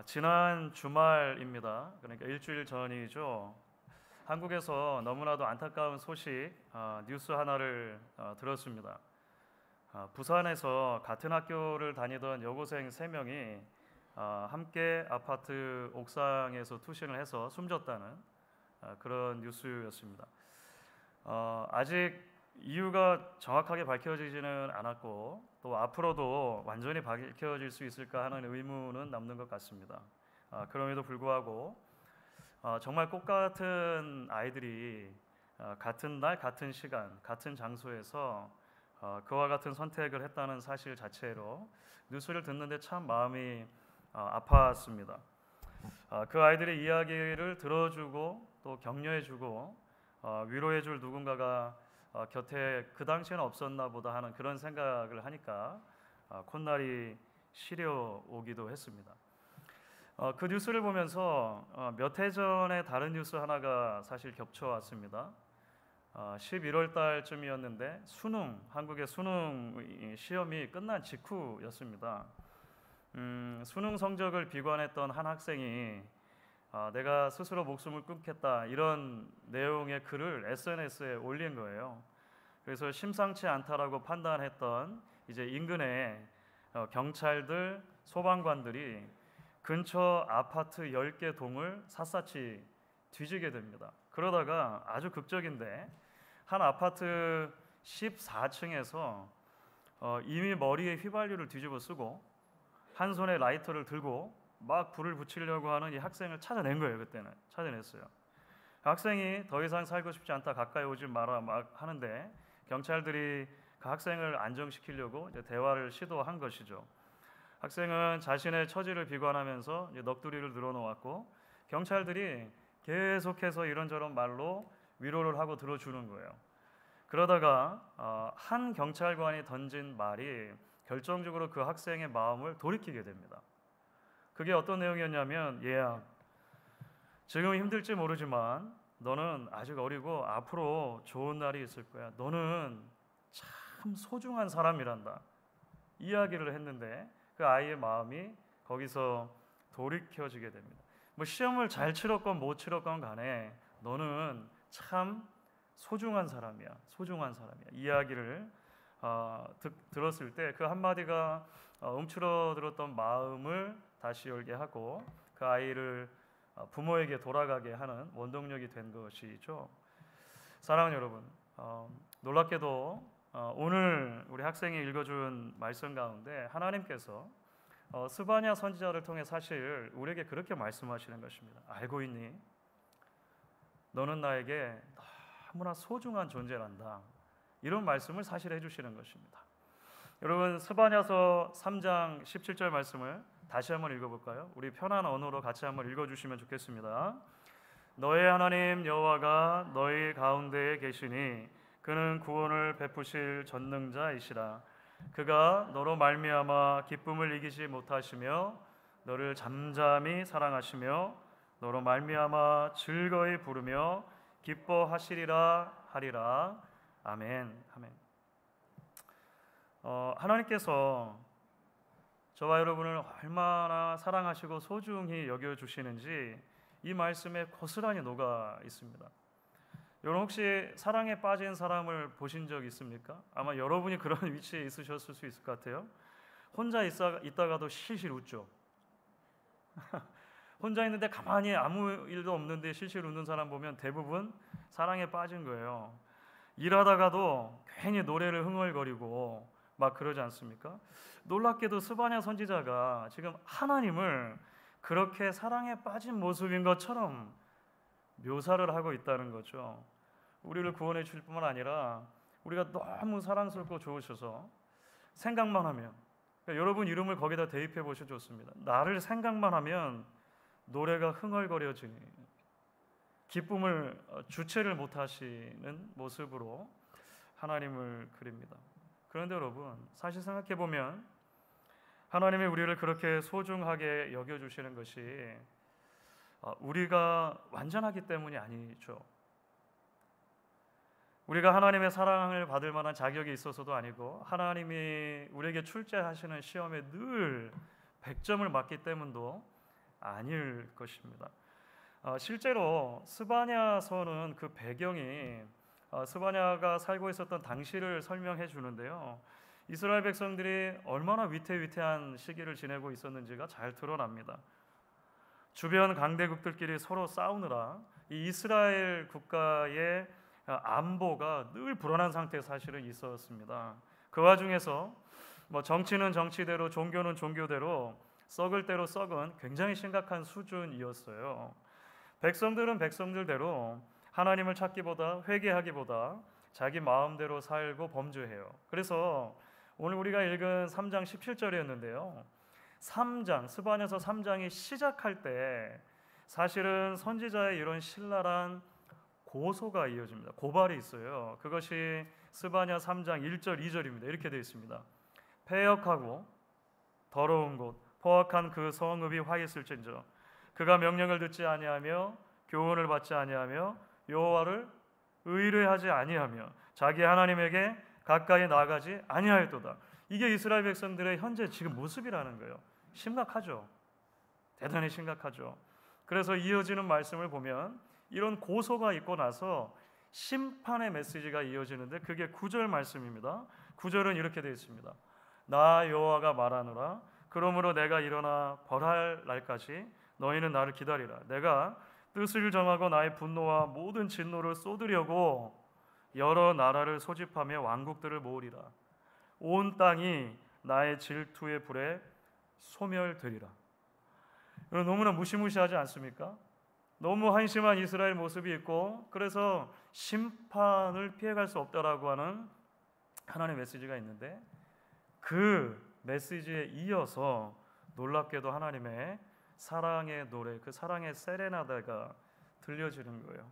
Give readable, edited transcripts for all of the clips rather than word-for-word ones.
지난 주말입니다. 그러니까 일주일 전이죠. 한국에서 너무나도 안타까운 소식, 뉴스 하나를 들었습니다. 부산에서 같은 학교를 다니던 여고생 3명이 함께 아파트 옥상에서 투신을 해서 숨졌다는 그런 뉴스였습니다. 아직 이유가 정확하게 밝혀지지는 않았고 또 앞으로도 완전히 밝혀질 수 있을까 하는 의문은 남는 것 같습니다. 그럼에도 불구하고 정말 꽃같은 아이들이 같은 날, 같은 시간, 같은 장소에서 그와 같은 선택을 했다는 사실 자체로 뉴스를 듣는데 참 마음이 아팠습니다. 그 아이들의 이야기를 들어주고 또 격려해주고 위로해줄 누군가가 곁에 그 당시에는 없었나 보다 하는 그런 생각을 하니까 콧날이 시려오기도 했습니다. 그 뉴스를 보면서 몇 해 전에 다른 뉴스 하나가 사실 겹쳐왔습니다. 11월 달쯤이었는데 한국의 수능 시험이 끝난 직후였습니다. 수능 성적을 비관했던 한 학생이 내가 스스로 목숨을 끊겠다 이런 내용의 글을 SNS에 올린 거예요. 그래서 심상치 않다라고 판단했던 이제 인근의 경찰들, 소방관들이 근처 아파트 10개 동을 샅샅이 뒤지게 됩니다. 그러다가 아주 극적인데 한 아파트 14층에서 이미 머리에 휘발유를 뒤집어 쓰고 한 손에 라이터를 들고 막 불을 붙이려고 하는 이 학생을 찾아낸 거예요. 그때는 찾아냈어요. 학생이 더 이상 살고 싶지 않다, 가까이 오지 마라 막 하는데 경찰들이 그 학생을 안정시키려고 이제 대화를 시도한 것이죠. 학생은 자신의 처지를 비관하면서 이제 넋두리를 늘어놓았고 경찰들이 계속해서 이런저런 말로 위로를 하고 들어주는 거예요. 그러다가 한 경찰관이 던진 말이 결정적으로 그 학생의 마음을 돌이키게 됩니다. 그게 어떤 내용이었냐면, 얘야, 지금 힘들지 모르지만 너는 아직 어리고 앞으로 좋은 날이 있을 거야. 너는 참 소중한 사람이란다. 이야기를 했는데 그 아이의 마음이 거기서 돌이켜지게 됩니다. 뭐 시험을 잘 치렀건 못 치렀건 간에 너는 참 소중한 사람이야. 소중한 사람이야. 이야기를 들었을 때 그 한마디가 움츠러들었던 마음을 다시 열게 하고 그 아이를 부모에게 돌아가게 하는 원동력이 된 것이죠. 사랑하는 여러분, 놀랍게도 오늘 우리 학생이 읽어준 말씀 가운데 하나님께서 스바냐 선지자를 통해 사실 우리에게 그렇게 말씀하시는 것입니다. 알고 있니? 너는 나에게 너무나 소중한 존재란다. 이런 말씀을 사실 해주시는 것입니다. 여러분, 스바냐서 3장 17절 말씀을 다시 한번 읽어볼까요? 우리 편한 언어로 같이 한번 읽어주시면 좋겠습니다. 너의 하나님 여호와가 너희 가운데에 계시니 그는 구원을 베푸실 전능자이시라. 그가 너로 말미암아 기쁨을 이기지 못하시며 너를 잠잠히 사랑하시며 너로 말미암아 즐거이 부르며 기뻐하시리라 하리라. 아멘. 아멘. 하나님께서 저와 여러분을 얼마나 사랑하시고 소중히 여겨주시는지 이 말씀에 고스란히 녹아 있습니다. 여러분 혹시 사랑에 빠진 사람을 보신 적 있습니까? 아마 여러분이 그런 위치에 있으셨을 수 있을 것 같아요. 혼자 있다가도 실실 웃죠. 혼자 있는데 가만히 아무 일도 없는데 실실 웃는 사람 보면 대부분 사랑에 빠진 거예요. 일하다가도 괜히 노래를 흥얼거리고 막 그러지 않습니까? 놀랍게도 스바냐 선지자가 지금 하나님을 그렇게 사랑에 빠진 모습인 것처럼 묘사를 하고 있다는 거죠. 우리를 구원해 주실 뿐만 아니라 우리가 너무 사랑스럽고 좋으셔서 생각만 하면, 그러니까 여러분 이름을 거기다 대입해 보셔도 좋습니다. 나를 생각만 하면 노래가 흥얼거려지니 기쁨을 주체를 못하시는 모습으로 하나님을 그립니다. 그런데 여러분 사실 생각해 보면 하나님이 우리를 그렇게 소중하게 여겨주시는 것이 우리가 완전하기 때문이 아니죠. 우리가 하나님의 사랑을 받을 만한 자격이 있어서도 아니고 하나님이 우리에게 출제하시는 시험에 늘 100점을 맞기 때문도 아닐 것입니다. 실제로 스바냐서는 그 배경이 스바냐가 살고 있었던 당시를 설명해 주는데요. 이스라엘 백성들이 얼마나 위태위태한 시기를 지내고 있었는지가 잘 드러납니다. 주변 강대국들끼리 서로 싸우느라 이 이스라엘 국가의 안보가 늘 불안한 상태에 사실은 있었습니다. 그 와중에서 정치는 정치대로, 종교는 종교대로 썩을 대로 썩은 굉장히 심각한 수준이었어요. 백성들은 백성들대로 하나님을 찾기보다, 회개하기보다 자기 마음대로 살고 범죄해요. 그래서 오늘 우리가 읽은 3장 17절이었는데요. 3장, 스바냐서 3장이 시작할 때 사실은 선지자의 이런 신랄한 고소가 이어집니다. 고발이 있어요. 그것이 스바냐 3장 1절 2절입니다. 이렇게 되어 있습니다. 패역하고 더러운 곳 포악한 그 성읍이 화 있을진저 그가 명령을 듣지 아니하며 교훈을 받지 아니하며 여호와를 의뢰하지 아니하며 자기 하나님에게 가까이 나가지 아니하였도다. 이게 이스라엘 백성들의 현재 지금 모습이라는 거예요. 심각하죠. 대단히 심각하죠. 그래서 이어지는 말씀을 보면 이런 고소가 있고 나서 심판의 메시지가 이어지는데 그게 9절 말씀입니다. 9절은 이렇게 되어 있습니다. 나 여호와가 말하노라. 그러므로 내가 일어나 벌할 날까지 너희는 나를 기다리라. 내가 뜻을 정하고 나의 분노와 모든 진노를 쏟으려고 여러 나라를 소집하며 왕국들을 모으리라. 온 땅이 나의 질투의 불에 소멸되리라. 너무나 무시무시하지 않습니까? 너무 한심한 이스라엘 모습이 있고 그래서 심판을 피해갈 수 없다라고 하는 하나님의 메시지가 있는데 그 메시지에 이어서 놀랍게도 하나님의 사랑의 노래, 그 사랑의 세레나데가 들려지는 거예요.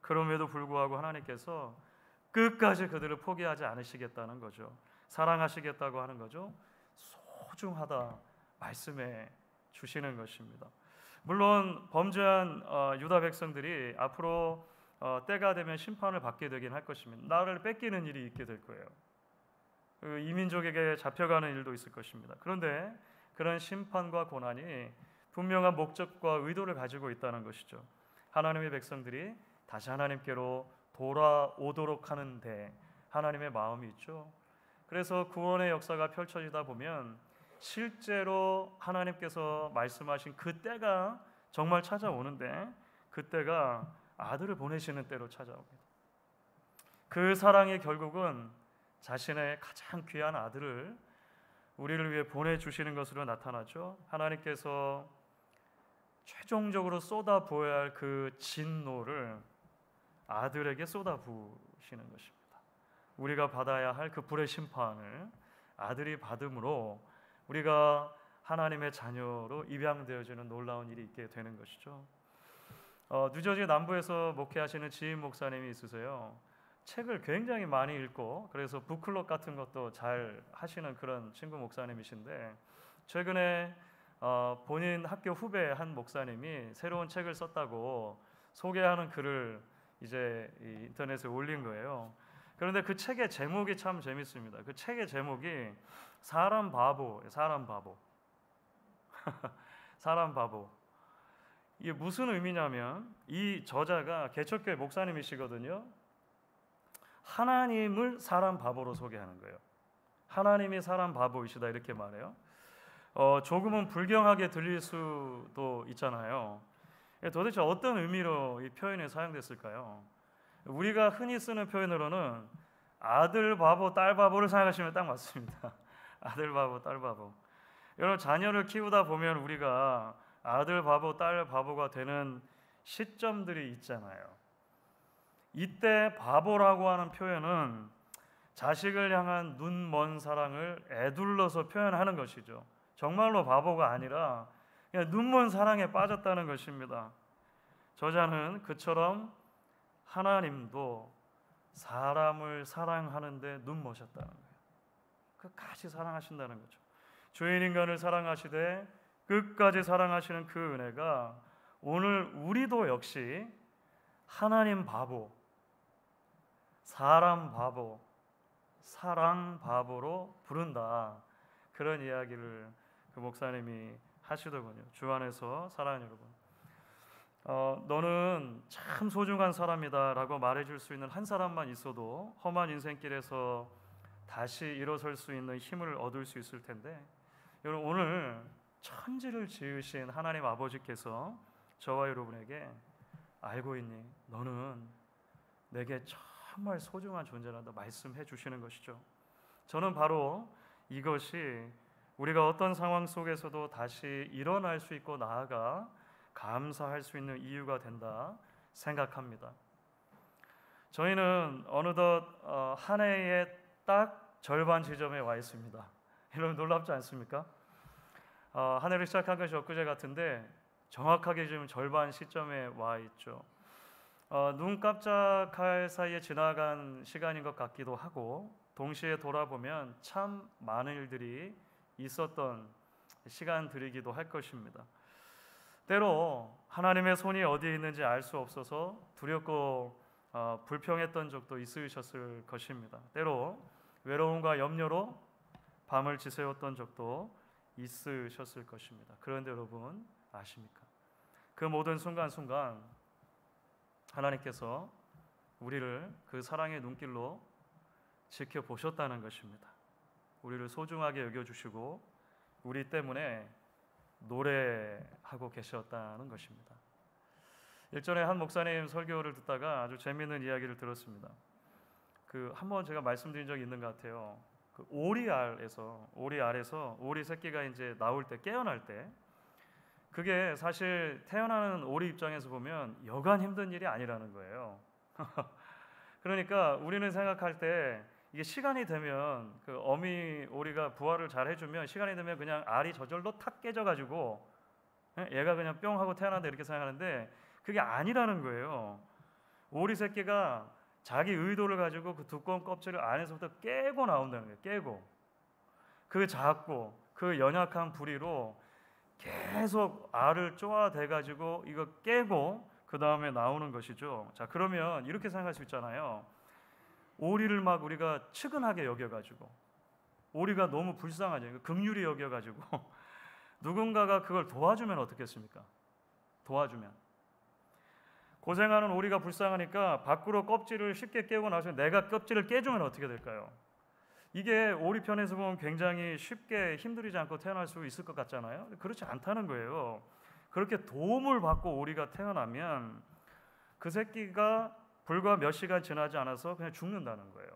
그럼에도 불구하고 하나님께서 끝까지 그들을 포기하지 않으시겠다는 거죠. 사랑하시겠다고 하는 거죠. 소중하다 말씀해 주시는 것입니다. 물론 범죄한 유다 백성들이 앞으로 때가 되면 심판을 받게 되긴 할 것입니다. 나를 뺏기는 일이 있게 될 거예요. 이민족에게 잡혀가는 일도 있을 것입니다. 그런데 그런 심판과 고난이 분명한 목적과 의도를 가지고 있다는 것이죠. 하나님의 백성들이 다시 하나님께로 돌아오도록 하는데 하나님의 마음이 있죠. 그래서 구원의 역사가 펼쳐지다 보면 실제로 하나님께서 말씀하신 그 때가 정말 찾아오는데 그 때가 아들을 보내시는 때로 찾아옵니다. 그 사랑의 결국은 자신의 가장 귀한 아들을 우리를 위해 보내주시는 것으로 나타나죠. 하나님께서 최종적으로 쏟아부어야 할 그 진노를 아들에게 쏟아부으시는 것입니다. 우리가 받아야 할 그 불의 심판을 아들이 받음으로 우리가 하나님의 자녀로 입양되어지는 놀라운 일이 있게 되는 것이죠. 뉴저지 남부에서 목회하시는 지인 목사님이 있으세요. 책을 굉장히 많이 읽고 그래서 북클럽 같은 것도 잘 하시는 그런 친구 목사님이신데 최근에 본인 학교 후배 한 목사님이 새로운 책을 썼다고 소개하는 글을 이제 인터넷에 올린 거예요. 그런데 그 책의 제목이 참 재밌습니다. 그 책의 제목이 사람 바보, 사람 바보. 사람 바보. 이게 무슨 의미냐면 이 저자가 개척교회 목사님이시거든요. 하나님을 사람 바보로 소개하는 거예요. 하나님이 사람 바보이시다 이렇게 말해요. 조금은 불경하게 들릴 수도 있잖아요. 도대체 어떤 의미로 이 표현이 사용됐을까요? 우리가 흔히 쓰는 표현으로는 아들 바보, 딸 바보를 생각하시면 딱 맞습니다. 아들 바보, 딸 바보. 여러분 자녀를 키우다 보면 우리가 아들 바보, 딸 바보가 되는 시점들이 있잖아요. 이때 바보라고 하는 표현은 자식을 향한 눈먼 사랑을 애둘러서 표현하는 것이죠. 정말로 바보가 아니라 그냥 눈먼 사랑에 빠졌다는 것입니다. 저자는 그처럼 하나님도 사람을 사랑하는데 눈머셨다는 거예요. 끝까지 사랑하신다는 거죠. 주인 인간을 사랑하시되 끝까지 사랑하시는 그 은혜가 오늘 우리도 역시 하나님 바보, 사람 바보, 사랑 바보로 부른다. 그런 이야기를 그 목사님이 하시더군요. 주 안에서 사랑하는 여러분, 너는 참 소중한 사람이다라고 말해줄 수 있는 한 사람만 있어도 험한 인생길에서 다시 일어설 수 있는 힘을 얻을 수 있을 텐데, 여러분, 오늘 천지를 지으신 하나님 아버지께서 저와 여러분에게 알고 있니? 너는 내게 정말 소중한 존재란다 말씀해 주시는 것이죠. 저는 바로 이것이 우리가 어떤 상황 속에서도 다시 일어날 수 있고 나아가 감사할 수 있는 이유가 된다 생각합니다. 저희는 어느덧 한 해의 딱 절반 지점에 와 있습니다. 여러분 놀랍지 않습니까? 한 해를 시작한 것이 엊그제 같은데 정확하게 지금 절반 시점에 와 있죠. 눈 깜짝할 사이에 지나간 시간인 것 같기도 하고, 동시에 돌아보면 참 많은 일들이 있었던 시간들이기도 할 것입니다. 때로 하나님의 손이 어디에 있는지 알 수 없어서 두렵고 불평했던 적도 있으셨을 것입니다. 때로 외로움과 염려로 밤을 지새웠던 적도 있으셨을 것입니다. 그런데 여러분 아십니까? 그 모든 순간순간 하나님께서 우리를 그 사랑의 눈길로 지켜보셨다는 것입니다. 우리를 소중하게 여겨주시고 우리 때문에 노래하고 계셨다는 것입니다. 일전에 한 목사님 설교를 듣다가 아주 재미있는 이야기를 들었습니다. 한번 제가 말씀드린 적이 있는 것 같아요. 오리 알에서 오리 새끼가 이제 나올 때, 깨어날 때, 그게 사실 태어나는 오리 입장에서 보면 여간 힘든 일이 아니라는 거예요. 그러니까 우리는 생각할 때 이게 시간이 되면 그 어미 오리가 부화를 잘 해주면 시간이 되면 그냥 알이 저절로 탁 깨져가지고 얘가 그냥 뿅 하고 태어난다 이렇게 생각하는데 그게 아니라는 거예요. 오리 새끼가 자기 의도를 가지고 그 두꺼운 껍질을 안에서부터 깨고 나온다는 거예요. 깨고 그 작고 그 연약한 부리로 계속 알을 쪼아대 가지고 이거 깨고 그 다음에 나오는 것이죠. 자, 그러면 이렇게 생각할 수 있잖아요. 오리를 막 우리가 측은하게 여겨가지고, 오리가 너무 불쌍하죠. 긍휼히 여겨가지고 누군가가 그걸 도와주면 어떻겠습니까? 도와주면 고생하는 오리가 불쌍하니까 밖으로 껍질을 쉽게 깨고 나서 내가 껍질을 깨주면 어떻게 될까요? 이게 오리 편에서 보면 굉장히 쉽게 힘들이지 않고 태어날 수 있을 것 같잖아요. 그렇지 않다는 거예요. 그렇게 도움을 받고 오리가 태어나면 그 새끼가 불과 몇 시간 지나지 않아서 그냥 죽는다는 거예요.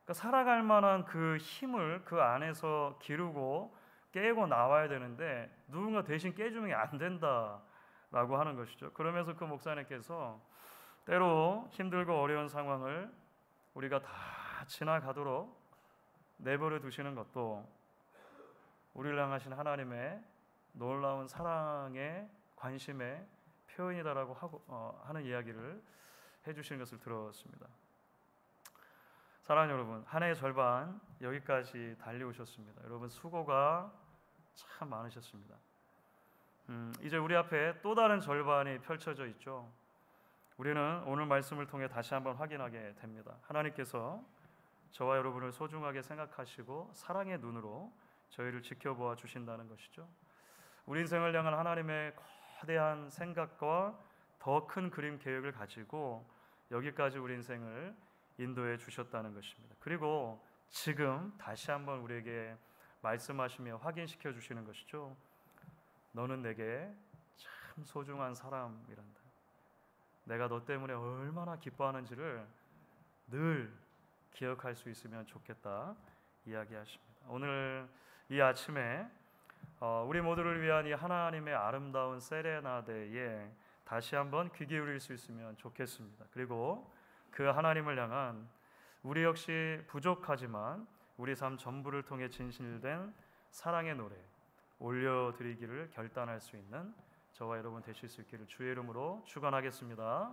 그러니까 살아갈 만한 그 힘을 그 안에서 기르고 깨고 나와야 되는데 누군가 대신 깨주는 게 안 된다라고 하는 것이죠. 그러면서 그 목사님께서 때로 힘들고 어려운 상황을 우리가 다 지나가도록 내버려 두시는 것도 우리를 향하신 하나님의 놀라운 사랑의 관심의 표현이다라고 하는 이야기를 해주시는 것을 들었습니다. 사랑하는 여러분, 한 해의 절반 여기까지 달려오셨습니다. 여러분 수고가 참 많으셨습니다. 이제 우리 앞에 또 다른 절반이 펼쳐져 있죠. 우리는 오늘 말씀을 통해 다시 한번 확인하게 됩니다. 하나님께서 저와 여러분을 소중하게 생각하시고 사랑의 눈으로 저희를 지켜보아 주신다는 것이죠. 우리 인생을 향한 하나님의 거대한 생각과 더 큰 그림 계획을 가지고 여기까지 우리 인생을 인도해 주셨다는 것입니다. 그리고 지금 다시 한번 우리에게 말씀하시며 확인시켜 주시는 것이죠. 너는 내게 참 소중한 사람이란다. 내가 너 때문에 얼마나 기뻐하는지를 늘 기억할 수 있으면 좋겠다 이야기하십니다. 오늘 이 아침에 우리 모두를 위한 이 하나님의 아름다운 세레나데에 다시 한번 귀 기울일 수 있으면 좋겠습니다. 그리고 그 하나님을 향한 우리 역시 부족하지만 우리 삶 전부를 통해 진실된 사랑의 노래 올려드리기를 결단할 수 있는 저와 여러분 되실 수 있기를 주의 이름으로 축원하겠습니다.